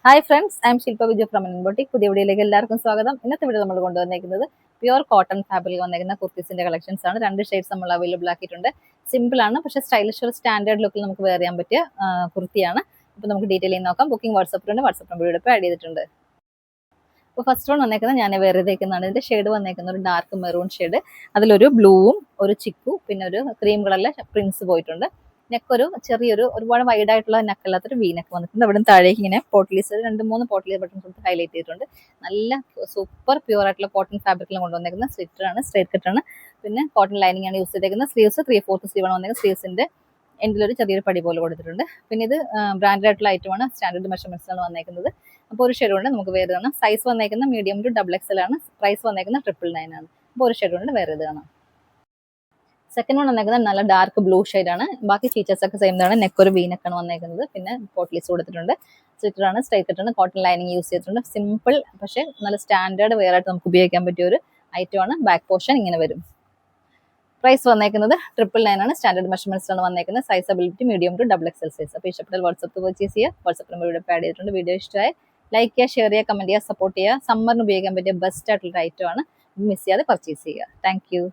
Hi friends, I M Shilpa Vijay from boutique. പുതിയ വീഡിയോയിലേക്ക് എല്ലാവർക്കും സ്വാഗതം. ഇന്നത്തെ വീഡിയോ നമ്മൾ കൊണ്ടുവന്നിരിക്കുന്നത് പ്യുവർ കോട്ടൺ ഫാബ്രിക് വന്നിരിക്കുന്ന കുർത്തീസിന്റെ കളക്ഷൻസ് ആണ്. 2 ഷെയ്ഡ്സ് നമ്മൾ അവൈലബിൾ ആക്കിയിട്ടുണ്ട്. സിമ്പിൾ ആണ്, പക്ഷേ സ്റ്റൈലിഷ് ഒരു സ്റ്റാൻഡേർഡ് ലുക്കിൽ നമുക്ക് വെയർ ചെയ്യാൻ പറ്റിയ കുർത്തിയാണ്. അപ്പോൾ നമുക്ക് ഡീറ്റെയിൽ നോക്കാം. ബുക്കിംഗ് വാട്സപ്പിലുണ്ട്, വാട്സപ്പ് നമ്പർ ഇപ്പോൾ ആഡ് ചെയ്തിട്ടുണ്ട്. അപ്പോൾ ഫസ്റ്റ് വൺ വന്നേക്കുന്നത് ഞാൻ വേറെ തേക്കുന്നതാണ്. ഇതിന്റെ ഷെയ്ഡ് വന്നേക്കുന്ന ഒരു ഡാർക്ക് മെറൂൺ ഷെയ്ഡ്, അതിലൊരു ബ്ലൂവും ഒരു ചിക്കു പിന്നെ ഒരു ക്രീം കളറിലെ പ്രിൻസ് പോയിട്ടുണ്ട്. നെക്ക് ഒരു ചെറിയൊരു ഒരുപാട് വൈഡ് ആയിട്ടുള്ള നെക്കല്ലാത്തൊരു വി നെക്ക് വന്നിട്ടുണ്ട്. അവിടെ താഴേക്ക് ഇങ്ങനെ പോട്ട്ലീസ് 2-3 പോട്ട്ലീസ് ബട്ടൺസ് കൊടുത്ത് ഹൈലൈറ്റ് ചെയ്തിട്ടുണ്ട്. നല്ല സൂപ്പർ പ്യൂർ ആയിട്ടുള്ള കോട്ടൺ ഫാബ്രിക്കിൽ കൊണ്ടുവന്നേക്കുന്ന സ്ലിറ്ററാണ്, സ്ട്രേറ്റ് കട്ടാണ്. പിന്നെ കോട്ടൺ ലൈനിങ് ആണ് യൂസ് ചെയ്തേക്കുന്നത്. സ്ലീവ്സ് 3/4 സ്ലീവ് ആണ് വന്നേക്കുന്നത്. സ്ലീവ്സിന്റെ എൻഡിലൊരു ചെറിയൊരു പടി പോലെ കൊടുത്തിട്ടുണ്ട്. പിന്നെ ഇത് ബ്രാൻഡഡ് ആയിട്ടുള്ള ഐറ്റമാണ്, സ്റ്റാൻഡേർഡ് മെഷർമെന്റ്സ് ആണ് വന്നേക്കുന്നത്. അപ്പോൾ ഒരു ഷെയ്ഡ് കൊണ്ട് നമുക്ക് വേറെ കാണാം. സൈസ് വന്നേക്കുന്നത് മീഡിയം ടു XXL ആണ്. പ്രൈസ് വന്നേക്കുന്നത് 999 ആണ്. അപ്പോൾ ഒരു ഷെയ്ഡ് കൊണ്ട് വേറെ ഇത് കാണാം. സെക്കൻഡ് വൺ വന്നേക്കുന്നത് നല്ല ഡാർക്ക് ബ്ലൂ ആണ്. ബാക്കി ഫീച്ചേഴ്സ് ഒക്കെ സെയിം ആണ്. നെക്ക് ഒരു വി നെക്കാണ് വന്നേക്കുന്നത്. പിന്നെ പോട്ട്ലീസ് കൊടുത്തിട്ടുണ്ട്. സ്ലിറ്ററാണ്, സ്ട്രൈറ്റ് കട്ടാണ്, കോട്ടൺ ലൈനിങ് യൂസ് ചെയ്തിട്ടുണ്ട്. സിമ്പിൾ പക്ഷേ നല്ല സ്റ്റാൻഡേർഡ് വെയർ ആയിട്ട് നമുക്ക് ഉപയോഗിക്കാൻ പറ്റിയ ഒരു ഐറ്റമാണ്. ബാക്ക് പോർഷൻ ഇങ്ങനെ വരും. പ്രൈസ് വന്നേക്കുന്നത് 999 ആണ്. സ്റ്റാൻഡേർഡ് മെഷർമെന്റ്സ് ആണ് വന്നേക്കുന്നത്. Size availability medium to XXL size. അപ്പോൾ ഇഷ്ടപ്പെട്ടാൽ വാട്സപ്പ് പർച്ചേസ് ചെയ്യുക. വാട്സപ്പ് നമ്പർ ഇവിടെ ആഡ് ചെയ്തിട്ടുണ്ട്. വീഡിയോ ഇഷ്ടമായി ലൈക്ക് ചെയ്യുക, ഷെയർ ചെയ്യുക, കമന്റ് ചെയ്യുക, സപ്പോർട്ട് ചെയ്യുക. സമ്മറിന് ഉപയോഗിക്കാൻ പറ്റിയ ബെസ്റ്റ് ആയിട്ടുള്ള ഐറ്റമാണ്. മിസ് ചെയ്യാതെ പർച്ചേസ് ചെയ്യുക. Thank you.